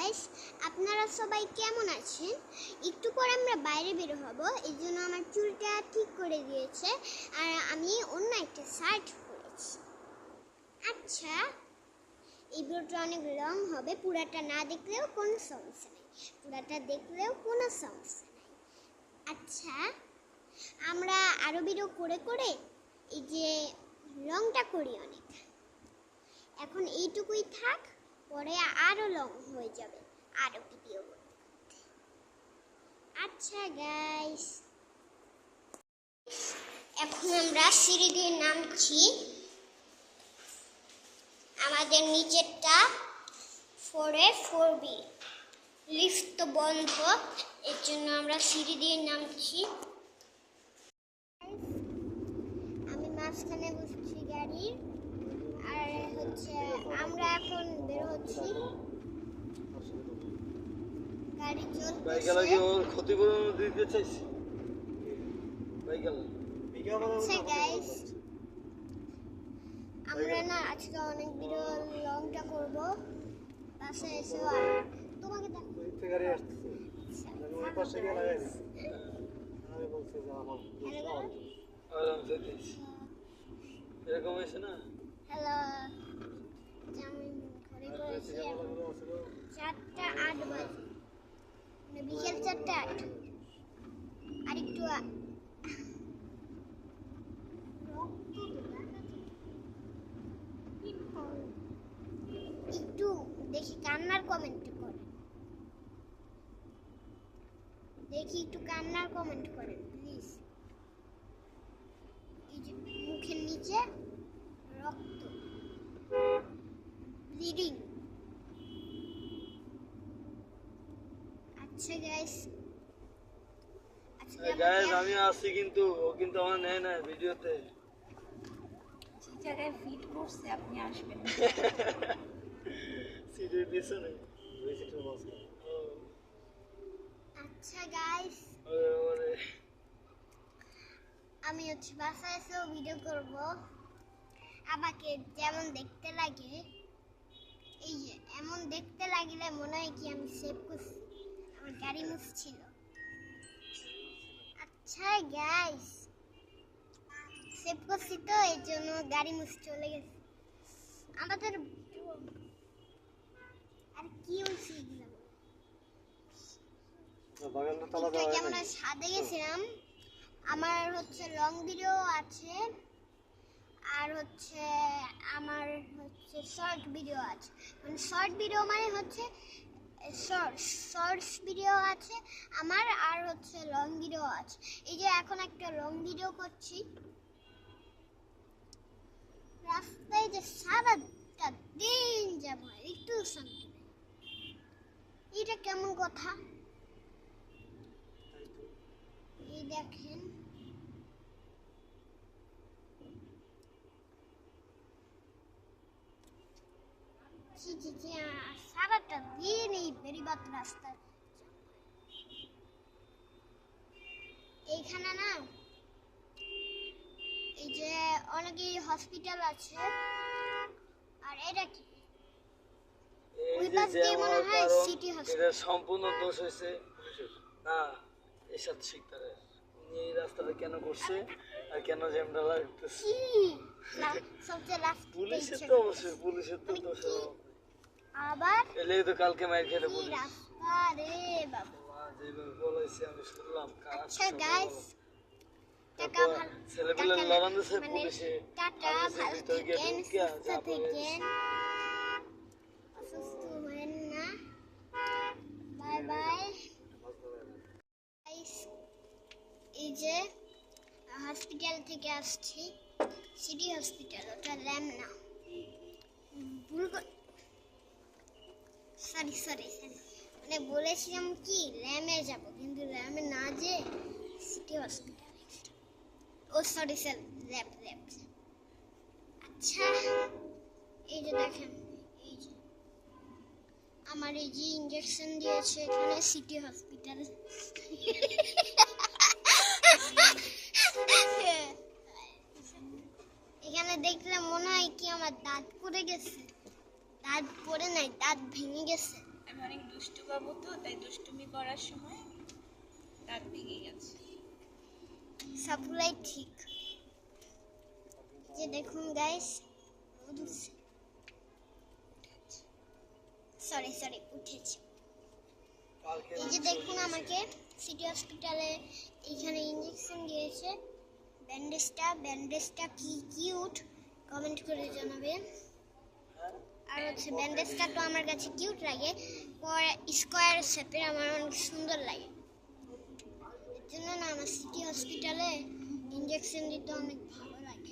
Guys, আপনারা সবাই কেমন আছেন? একটু পরে আমরা বাইরে বের হব, এই জন্য আমার চুলটা ঠিক করে দিয়েছে আর আমি অন্য একটা শার্ট পরেছি। আচ্ছা, এই ভিডিওটা অনেক লং হবে, পুরাটা না দেখলেও কোনো সমস্যা নেই, পুরাটা দেখলেও কোনো সমস্যা নেই। আচ্ছা, আমরা আরও ভিডিও করে করে এই যে লংটা করি অনেক, এখন এইটুকুই থাক, পরে আরো লং হয়ে যাবে আরো ভিডিও করতে করতে। আচ্ছা গাইস, এখন আমরা সিঁড়ি দিয়ে নামছি। আমাদের নিচেরটা 4A 4B, লিফট তো বন্ধ, এর জন্য আমরা সিঁড়ি দিয়ে নামছি। আমি মাঝখানে বসছি গাড়ির, আর হচ্ছে আমরা এখন বের হচ্ছি। গাড়ি চলছে। ওর ক্ষতিপূরণ দিতে চাইছি। আচ্ছা গাইস, আমরা না আজকে অনেক ভিডিও লংটা করব। বাসায় এসে তোমাকে দেখো গাড়ি আসছে। আমি ওই পাশে গিয়ে লাগাই না। আমি বলছি যে আমার আরাম যেতিস। এরকম হয়েছে না? হ্যালো, আমি ঘরে করেছি 4:08 বাজে, মানে বিকেল 4:08। আরেকটু একটু দেখি কান্নার কমেন্ট করে, দেখি একটু কান্নার কমেন্ট করেন প্লিজ। এই যে মুখের নিচে রক্ত, ব্লিডিং। আচ্ছা গাইস, গাইস আমি আসছি, কিন্তু ও কিন্তু আমার নেয় না ভিডিওতে। যে জায়গায় ফিট করছে আপনি আসবেন। সিটের পিছনে ওই সিটের মাঝখানে। আচ্ছা গাইস, আমি হচ্ছে বাসায় এসেও ভিডিও করব। আমাকে যেমন দেখতে লাগে, এই যে এমন দেখতে লাগলে মনে হয় কি আমি সেভ করছি, আমার গাড়ি মুছছিল। আচ্ছা গাইস, সেভ করছি তো এই জন্য গাড়ি মুছ চলে গেছে আমাদের। আর কি হয়েছে এগুলো, বাগানটা তালা একটু দেওয়া যেমন সাদে গেছিলাম। আমার হচ্ছে লং ভিডিও আছে, আর হচ্ছে আমার হচ্ছে শর্ট ভিডিও আছে। মানে শর্ট ভিডিও মানে হচ্ছে শর্টস ভিডিও আছে আমার, আর হচ্ছে লং ভিডিও আছে। এই যে এখন একটা লং ভিডিও করছি, রাস্তায় যে সারাটা দিন যাব, একটু শান্তি নেই। এটা কেমন কথা? এই দেখেন, সারাটা দিন এই বেরিবাদ রাস্তা। এইখানে না এই যে অনেকে হসপিটাল আছে। আর এটা কি, ওই পাশ দিয়ে মনে হয় সিটি হসপিটাল। এটা সম্পূর্ণ দোষ হয়েছে পুলিশের না, এসব শিকদারের। উনি এই রাস্তাটা কেন করছে আর কেন জ্যামটা লাগতেছে? কি না, সবচেয়ে লাস্ট পুলিশের তো অবশ্যই, পুলিশের তো দোষ আবার এলে তো কালকে মাইর খেলে কি পুলিশ। রাস্তা রে বাবা। যেভাবে বলাইছে আমি শুনলাম। আচ্ছা গাইস, টাকা ভালো, ছেলেপেলে লড়ান দিছে মানে পুলিশে। টাটা, ভালো থাকেন, সুস্থ থাকেন, অসুস্থ হবেন না। Bye bye guys. এই যে হসপিটাল থেকে আসছি, সিটি হসপিটাল, ওটা ল্যাম না, ভুল সরি সরি সরি, মানে বলেছিলাম কি ল্যামে যাব, কিন্তু ল্যামে না যে সিটি হসপিটাল। ও সরি স্যার, ল্যাব ল্যাব। আচ্ছা, এই যে দেখেন, এই যে আমার এই যে ইঞ্জেকশন দিয়েছে এখানে সিটি হসপিটাল। এখানে দেখলে মনে হয় কি আমার দাঁত পড়ে গেছে, দাঁত পড়ে নাই, দাঁত ভেঙে গেছে। আমি অনেক দুষ্টু বাবু তো, তাই দুষ্টুমি করার সময় দাঁত ভেঙে গেছে। সবগুলাই ঠিক। যে দেখুন গাইস, সরি উঠেছে। কালকে এই যে দেখুন আমাকে সিটি হসপিটালে এইখানে ইঞ্জেকশন দিয়েছে। ব্যান্ডেজটা কি কিউট, কমেন্ট করে জানাবেন। আর হচ্ছে ব্যান্ডেজটা তো আমার কাছে কিউট লাগে, পরে স্কোয়ার শেপের আমার অনেক সুন্দর লাগে। এর জন্য না আমার সিটি হসপিটালে ইঞ্জেকশন দিতে অনেক ভালো লাগে।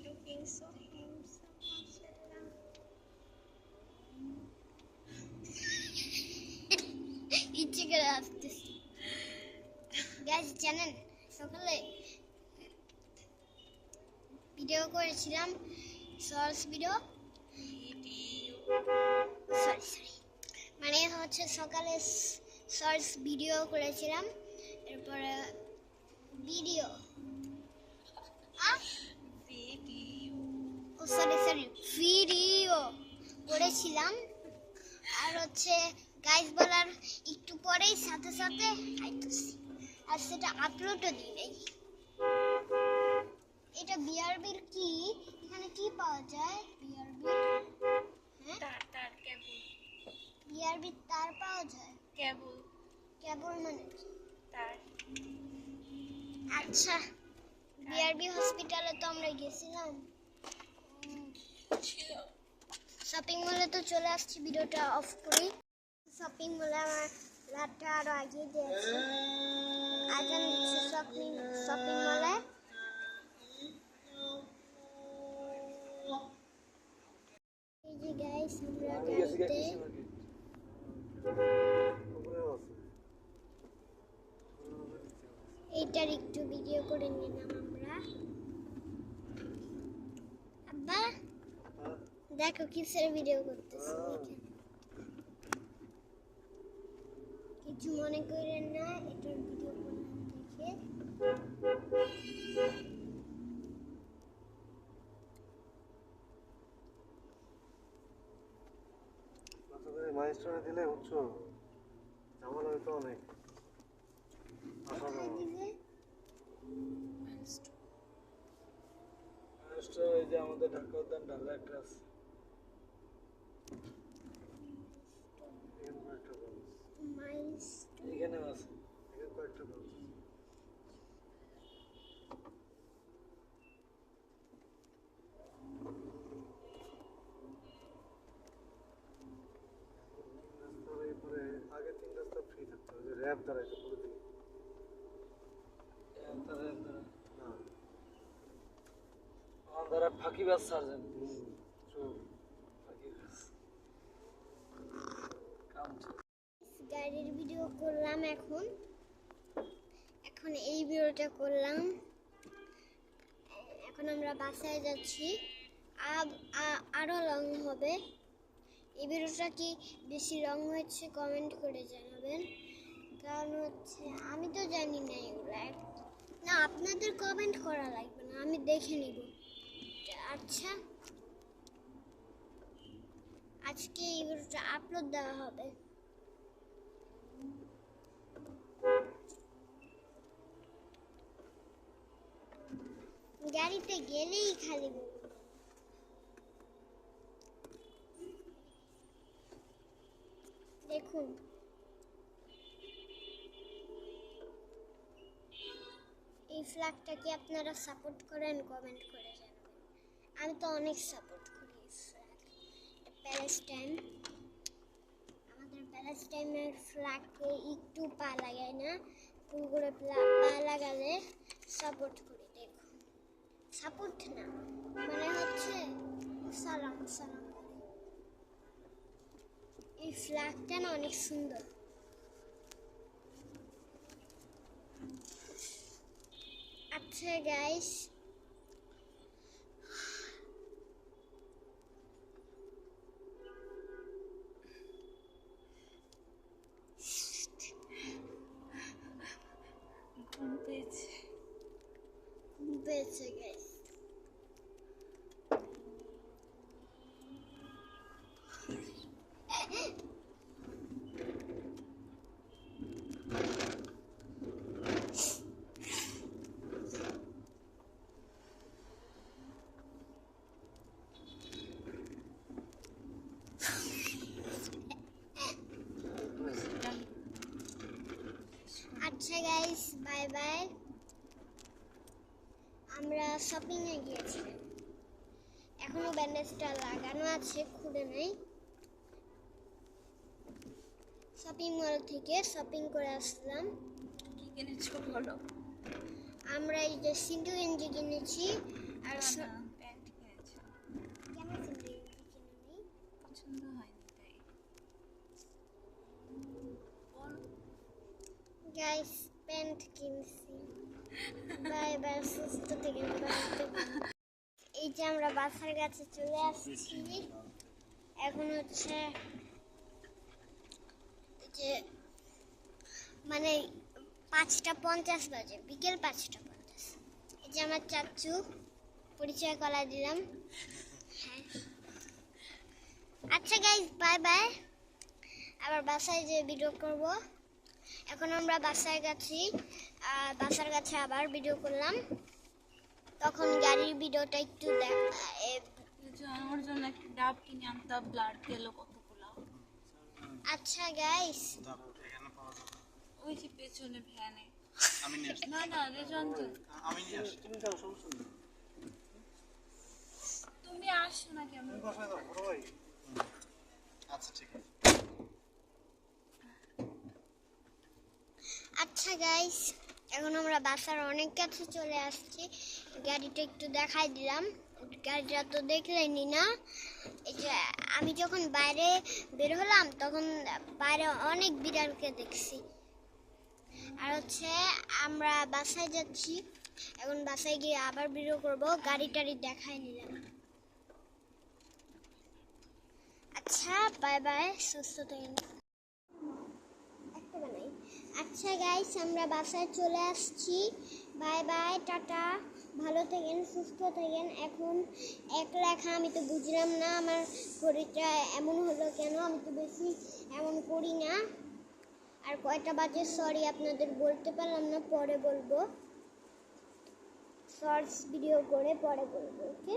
Looking so handsome, mashallah. ইচ্ছে করে আসতেছি। গাইস জানেন, সকালে ভিডিও করেছিলাম, শর্টস ভিডিও, সরি মানে হচ্ছে সকালে শর্টস ভিডিও করেছিলাম। এরপরে ভিডিও ভিডিও করেছিলাম। আর হচ্ছে গাইস বলার একটু পরেই সাথে আইতেছি, আর সেটা আপলোডও দিই নাই। এটা বিআরবির কি, এখানে কি পাওয়া যায়? বিআরবির তার কেবল, বিআরবির তার পাওয়া যায়। কেবল মানে কি? তার। আচ্ছা, বিআরবি হসপিটালে তো আমরা গেছিলাম। শপিং মলে তো চলে আসছি, ভিডিওটা অফ করি। শপিং মলে আমার রাতটা আরো আগিয়ে দিয়েছে। আজান দিচ্ছে শপিং মলে। এই যে গাইস আমরা গাড়িতে, এইটার একটু ভিডিও করে নিলাম আমরা। আব্বা দেখো কিসের ভিডিও করতেছি, কিছু মনে করেন না, এটার ভিডিও করলাম দেখে। মাইস্টারে দিলে উচ্চ ঝামেলা হইতো অনেক। মাইস্টার ওই যে আমাদের ঢাকা উদ্যান ঢালা একটা আছে, এখানে আছে, এখানে কয়েকটা ব্রাঞ্চ আছে। এরপরে আগে 3 রাস্তা ফ্রি থাকতো, ওই যে র্যাব দাঁড়াইতো পুরোদিন। দ্বারা ফাঁকিবাজ সার্জেন্ট গাড়ির ভিডিও করলাম, এখন এই ভিডিওটা করলাম। এখন আমরা বাসায় যাচ্ছি, আরো লং হবে। এই ভিডিওটা কি বেশি লং হয়েছে কমেন্ট করে জানাবেন, কারণ হচ্ছে আমি তো জানি না এগুলো। না, আপনাদের কমেন্ট করা লাগবে না, আমি দেখে নিব। আচ্ছা, আজকে এই ভিডিওটা আপলোড দেওয়া হবে। গাড়িতে গেলেই খালি দেখুন, এই ফ্ল্যাগটা কি আপনারা সাপোর্ট করেন? কমেন্ট করে জানাবেন। আমি তো অনেক সাপোর্ট করি এই ফ্ল্যাগ। এটা প্যালেস্টাইন, আমাদের প্যালেস্টাইনের ফ্ল্যাগকে একটু পা লাগায় না, ফুল করে পা লাগালে সাপোর্ট করি। দেখুন, সাপোর্ট না মানে হচ্ছে সালাম করি। এই ফ্ল্যাগটা না অনেক সুন্দর। আচ্ছা গাইস, পেয়েছে। পেয়েছে গাইস। আচ্ছা গাইস, বাই বাই। আমরা শপিং এ গিয়েছি, এখনো ব্যান্ডেজটা লাগানো আছে, খুলে নেই। শপিং মল থেকে শপিং করে আসলাম। কি কিনেছো বলো? আমরা এই যে সিন্ধু গেঞ্জি কিনেছি আর প্যান্ট কিনেছো? কেন সিন্ধু গেঞ্জি কিনিনি? পছন্দ হয়নি তাই। গাইস, প্যান্ট কিনছি। বাই বাই, সুস্থ থেকে এই যে আমরা বাসার কাছে চলে আসছি। এখন হচ্ছে যে মানে 5:50 বাজে, বিকেল 5:50। এই যে আমার চাচু, পরিচয় করা দিলাম। হ্যাঁ, আচ্ছা গাইস, বাই বাই। আবার বাসায় যে ভিডিও করব। এখন আমরা বাসায় গেছি, বাসার কাছে আবার ভিডিও করলাম, তখন গাড়ির ভিডিওটা একটু আমার জন্য একটা ডাব কিনে আনতাম, ব্লাড গেল কতগুলো। আচ্ছা গাইস, ওই যে পেছনে ভ্যানে। আমি নিয়ে আসছি। না না রেজন, আমি নিয়ে আসছি। তুমি যাও, সমস্যা নেই। তুমি আসো না কেন? তুমি বাসায় যাও, বড় ভাই। আচ্ছা ঠিক আছে। আচ্ছা গাইস, এখন আমরা বাসার অনেক কাছে চলে আসছি। গাড়িটা একটু দেখাই দিলাম, গাড়িটা তো দেখলেনি না। এই যে আমি যখন বাইরে বের হলাম তখন বাইরে অনেক বিড়ালকে দেখছি। আর হচ্ছে আমরা বাসায় যাচ্ছি, এখন বাসায় গিয়ে আবার ভিডিও করব, গাড়ি টাড়ি দেখাই নিলাম। আচ্ছা বাই বাই, সুস্থ থাকেন। একটা বানাই। আচ্ছা গাইস, আমরা বাসায় চলে আসছি। বাই বাই, টাটা, ভালো থাকেন, সুস্থ থাকেন। এখন এক লেখা, আমি তো বুঝলাম না আমার ঘড়িটা এমন হলো কেন, আমি তো বেশি এমন করি না। আর কয়টা বাজে সরি আপনাদের বলতে পারলাম না, পরে বলবো, শর্টস ভিডিও করে পরে বলবো, ওকে।